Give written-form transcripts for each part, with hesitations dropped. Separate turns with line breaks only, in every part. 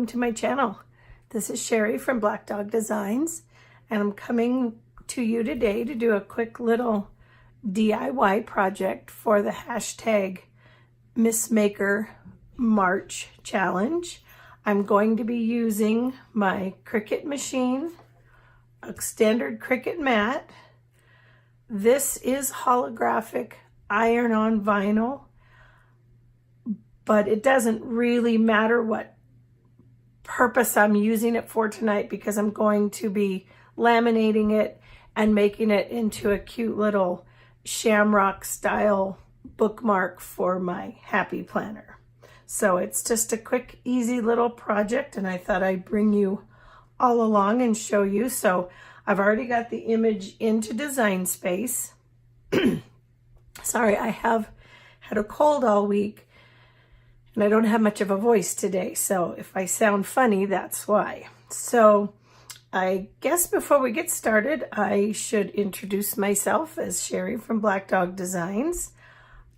welcome to my channel. This is Shary from Black Dog Designs, and I'm coming to you today to do a quick little DIY project for the hashtag Miss Maker March Challenge. I'm going to be using my Cricut machine, a standard Cricut mat. This is holographic iron-on vinyl, but it doesn't really matter what purpose I'm using it for tonight because I'm going to be laminating it and making it into a cute little shamrock style bookmark for my happy planner. So it's just a quick, easy little project, and I thought I'd bring you all along and show you. So I've already got the image into Design Space. Sorry, I have had a cold all week and I don't have much of a voice today, so if I sound funny, that's why. So I guess before we get started, I should introduce myself as Shary from Black Dog Designs.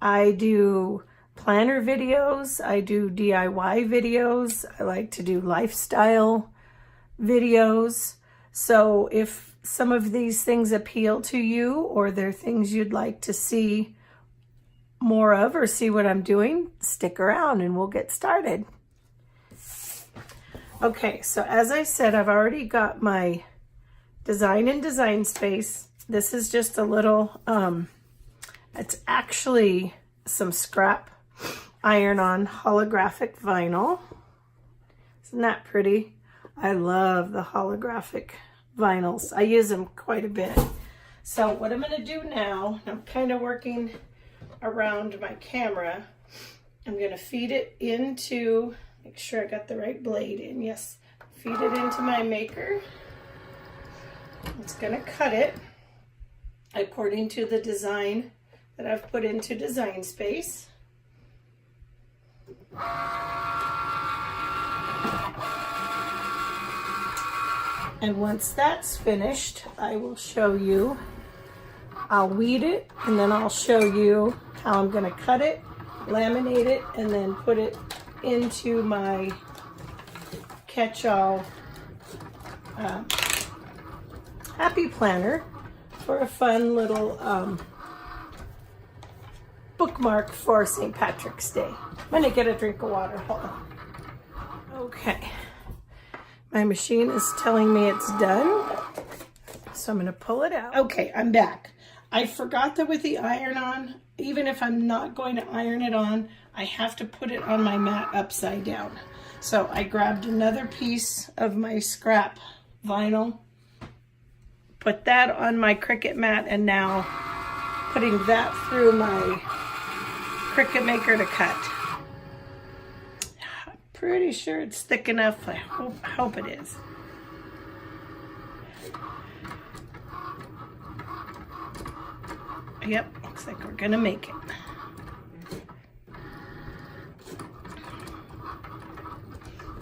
I do planner videos, I do DIY videos, I like to do lifestyle videos. So if some of these things appeal to you, or they're things you'd like to see more of or see what I'm doing, stick around and we'll get started. Okay, so as I said, I've already got my design in Design Space. This is just a little, it's actually some scrap iron-on holographic vinyl. Isn't that pretty? I love the holographic vinyls. I use them quite a bit. So what I'm going to do now, I'm kind of working around my camera. I'm going to feed it into, make sure I got the right blade in. Yes, feed it into my maker. It's going to cut it according to the design that I've put into Design Space. And once that's finished, I will show you. I'll weed it, and then I'll show you how I'm going to cut it, laminate it, and then put it into my catch-all happy planner for a fun little bookmark for St. Patrick's Day. I'm going to get a drink of water. Hold on. Okay. My machine is telling me it's done, so I'm going to pull it out. Okay, I'm back. I forgot that with the iron-on, even if I'm not going to iron it on, I have to put it on my mat upside down. So I grabbed another piece of my scrap vinyl, put that on my Cricut mat, and now putting that through my Cricut Maker to cut. I'm pretty sure it's thick enough. I hope it is. Yep, looks like we're gonna make it.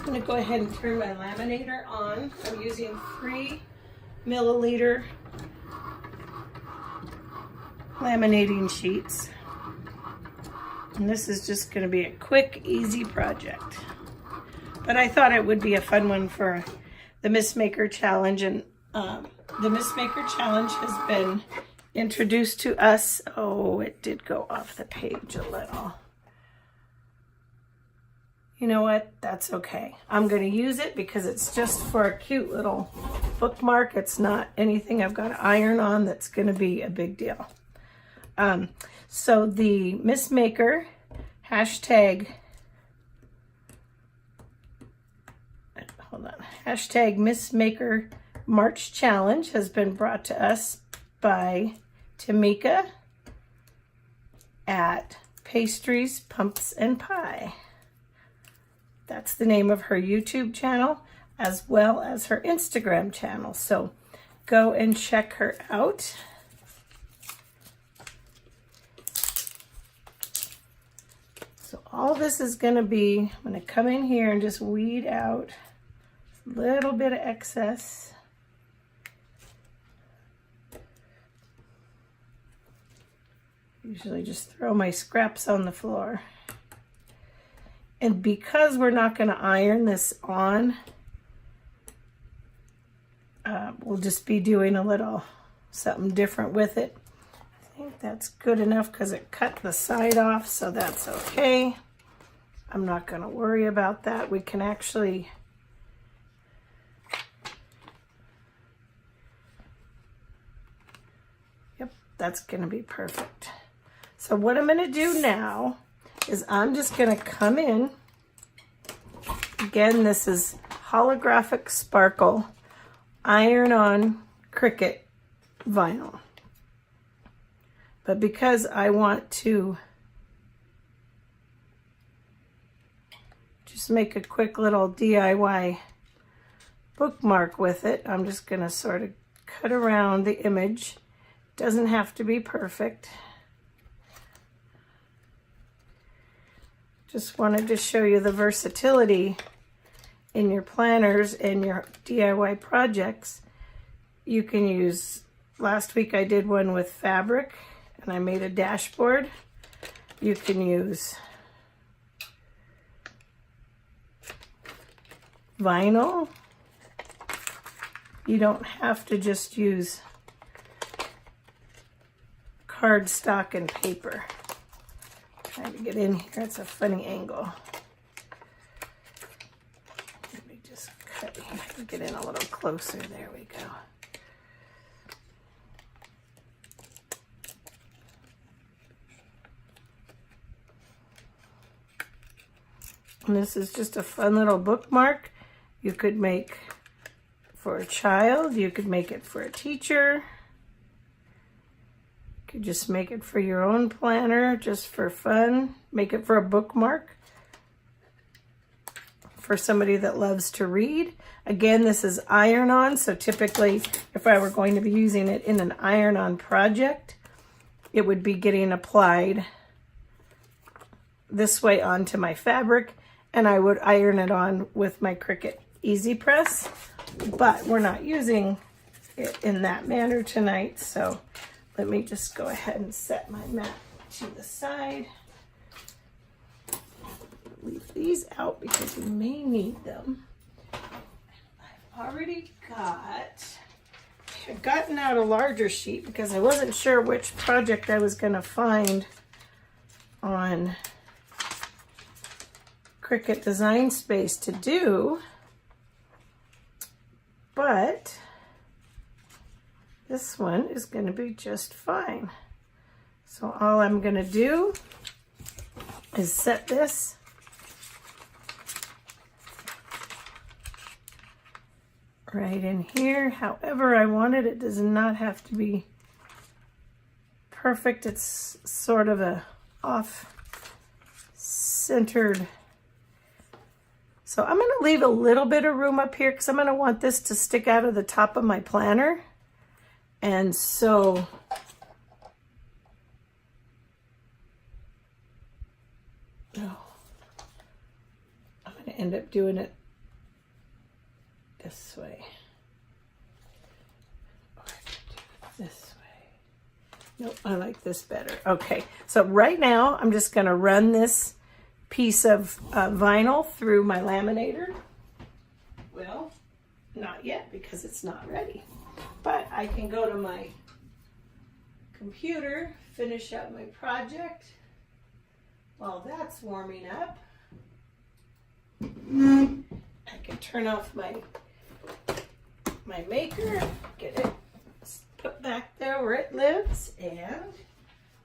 I'm gonna go ahead and turn my laminator on. I'm using 3 milliliter laminating sheets. And this is just gonna be a quick, easy project. But I thought it would be a fun one for the Miss Maker Challenge. And the Miss Maker Challenge has been introduced to us. Oh, it did go off the page a little. You know what? That's okay. I'm going to use it because it's just for a cute little bookmark. It's not anything I've got to iron on that's going to be a big deal. So the Miss Maker hashtag, hold on, hashtag Miss Maker March Challenge has been brought to us by Tamika at Pastries, Pumps, and Pie. That's the name of her YouTube channel as well as her Instagram channel. So go and check her out. So all this is going to be, I'm going to come in here and just weed out a little bit of excess. Usually just throw my scraps on the floor. And because we're not going to iron this on, we'll just be doing a little something different with it. I think that's good enough because it cut the side off, so that's okay. I'm not going to worry about that. We can actually that's going to be perfect. So what I'm going to do now is I'm just going to come in. Again, this is holographic sparkle iron-on Cricut vinyl. But because I want to just make a quick little DIY bookmark with it, I'm just going to sort of cut around the image. Doesn't have to be perfect. Just wanted to show you the versatility in your planners and your DIY projects. You can use, last week I did one with fabric and I made a dashboard. You can use vinyl. You don't have to just use cardstock and paper. Trying to get in here, it's a funny angle. Let me just cut here, get in a little closer, there we go. And this is just a fun little bookmark. You could make for a child, you could make it for a teacher. You could just make it for your own planner, just for fun. Make it for a bookmark for somebody that loves to read. Again, this is iron-on, so typically if I were going to be using it in an iron-on project, it would be getting applied this way onto my fabric, and I would iron it on with my Cricut Easy Press. But we're not using it in that manner tonight, so let me just go ahead and set my mat to the side. Leave these out because we may need them. I've already gotten out a larger sheet because I wasn't sure which project I was going to find on Cricut Design Space to do. But this one is going to be just fine. So all I'm going to do is set this right in here. However I want it. It does not have to be perfect. It's sort of a off-centered. So I'm going to leave a little bit of room up here because I'm going to want this to stick out of the top of my planner. And so I'm going to end up doing it this way. Or this way. Nope, I like this better. Okay, so right now I'm just going to run this piece of vinyl through my laminator. Well, not yet because it's not ready. But I can go to my computer, finish up my project. While that's warming up, I can turn off my maker, get it put back there where it lives, and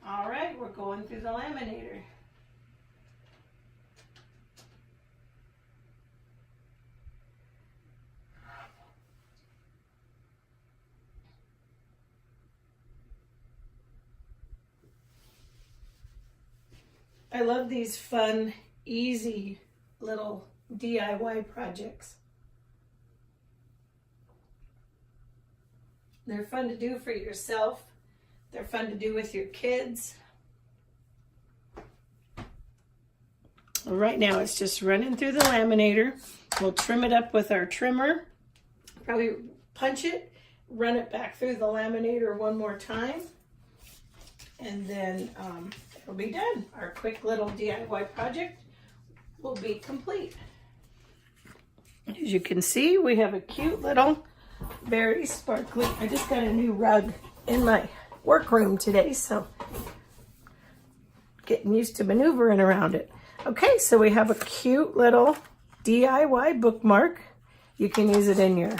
all right, we're going through the laminator. I love these fun, easy little DIY projects. They're fun to do for yourself. They're fun to do with your kids. Well, right now it's just running through the laminator. We'll trim it up with our trimmer. Probably punch it, run it back through the laminator one more time. And then it'll be done. Our quick little DIY project will be complete. As you can see, we have a cute little, very sparkly, I just got a new rug in my workroom today, so getting used to maneuvering around it. Okay, so we have a cute little DIY bookmark. You can use it in your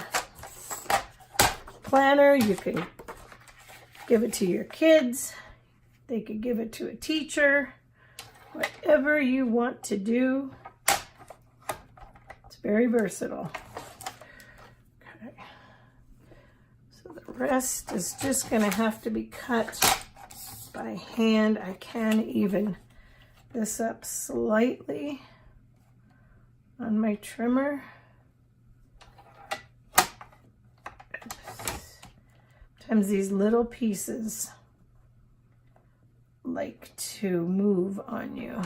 planner. You can give it to your kids. They could give it to a teacher. Whatever you want to do. It's very versatile. Okay. So the rest is just going to have to be cut by hand. I can even this up slightly on my trimmer. Sometimes these little pieces like to move on you.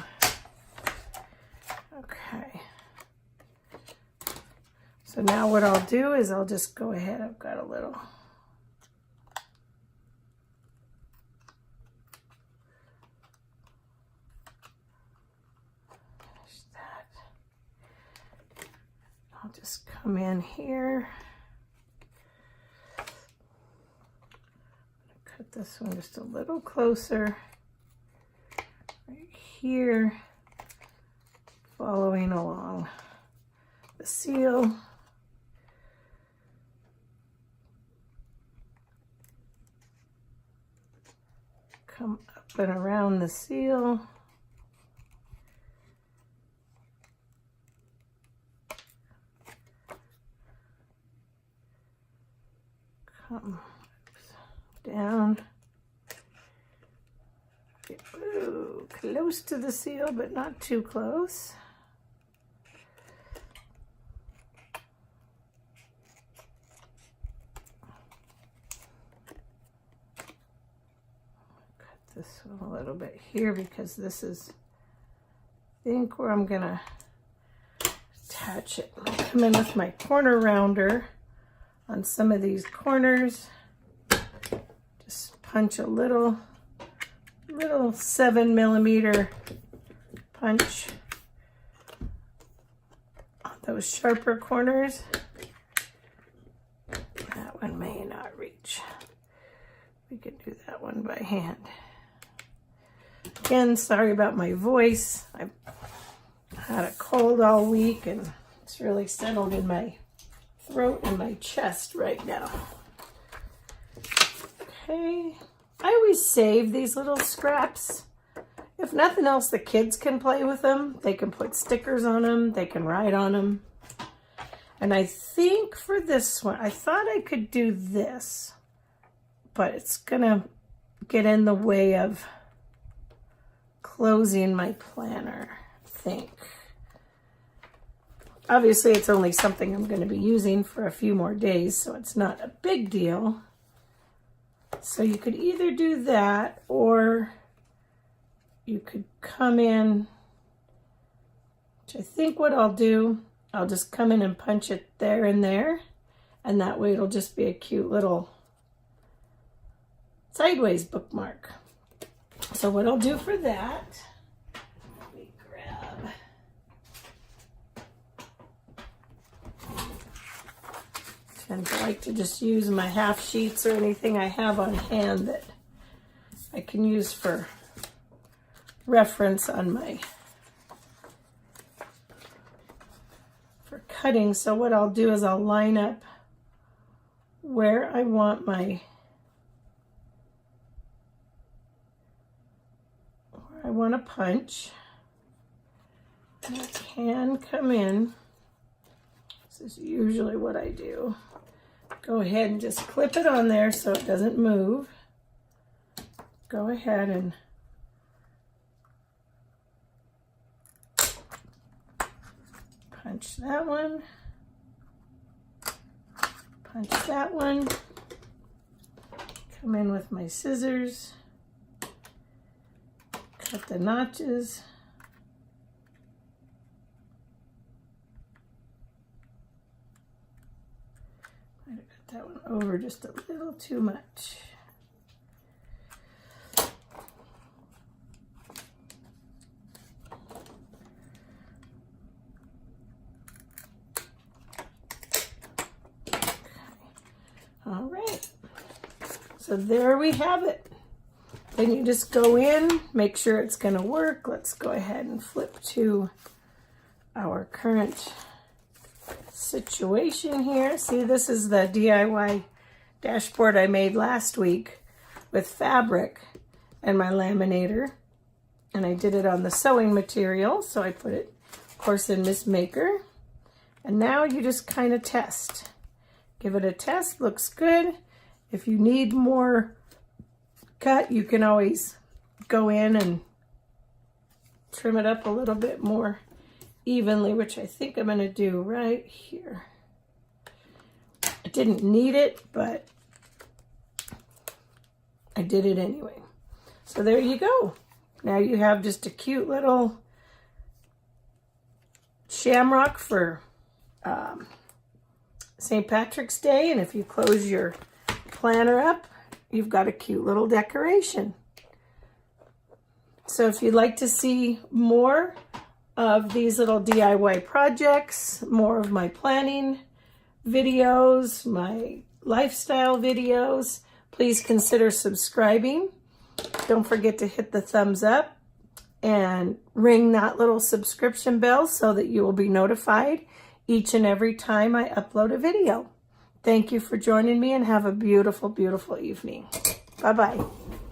Okay. So now what I'll do is I'll just go ahead. I've got a little I'll just come in here. Cut this one just a little closer. Right here. Following along the seal. Come up and around the seal. Come down. Get close to the seal, but not too close. Cut this one a little bit here because this is, I think, where I'm gonna attach it. I'll come in with my corner rounder on some of these corners. Just punch a little 7mm punch on those sharper corners. That one may not reach. We could do that one by hand. Again, sorry about my voice. I've had a cold all week and it's really settled in my throat and my chest right now. Okay, I always save these little scraps. If nothing else, the kids can play with them. They can put stickers on them. They can write on them. And I think for this one, I thought I could do this, but it's gonna get in the way of closing my planner, I think. Obviously, it's only something I'm going to be using for a few more days, so it's not a big deal. So you could either do that, or you could come in, which I think what I'll do, I'll just come in and punch it there and there, and that way it'll just be a cute little sideways bookmark. So what I'll do for that, let me grab, and I like to just use my half sheets or anything I have on hand that I can use for reference on my, for cutting. So what I'll do is I'll line up where I want my, where I want to punch. And I can come in. This is usually what I do. Go ahead and just clip it on there so it doesn't move. Go ahead and punch that one. Punch that one. Come in with my scissors. Cut the notches. That one over just a little too much. So there we have it. Then you just go in, make sure it's going to work. Let's go ahead and flip to our current situation here. See, this is the DIY dashboard I made last week with fabric and my laminator. And I did it on the sewing material, so I put it, of course, in Miss Maker. And now you just kind of test. Give it a test, looks good. If you need more cut, you can always go in and trim it up a little bit more evenly, which I think I'm going to do right here. I didn't need it, but I did it anyway. So there you go. Now you have just a cute little shamrock for St. Patrick's Day, and if you close your planner up, you've got a cute little decoration. So if you'd like to see more of these little DIY projects, more of my planning videos, my lifestyle videos, please consider subscribing. Don't forget to hit the thumbs up and ring that little subscription bell so that you will be notified each and every time I upload a video. Thank you for joining me and have a beautiful, beautiful evening. Bye-bye.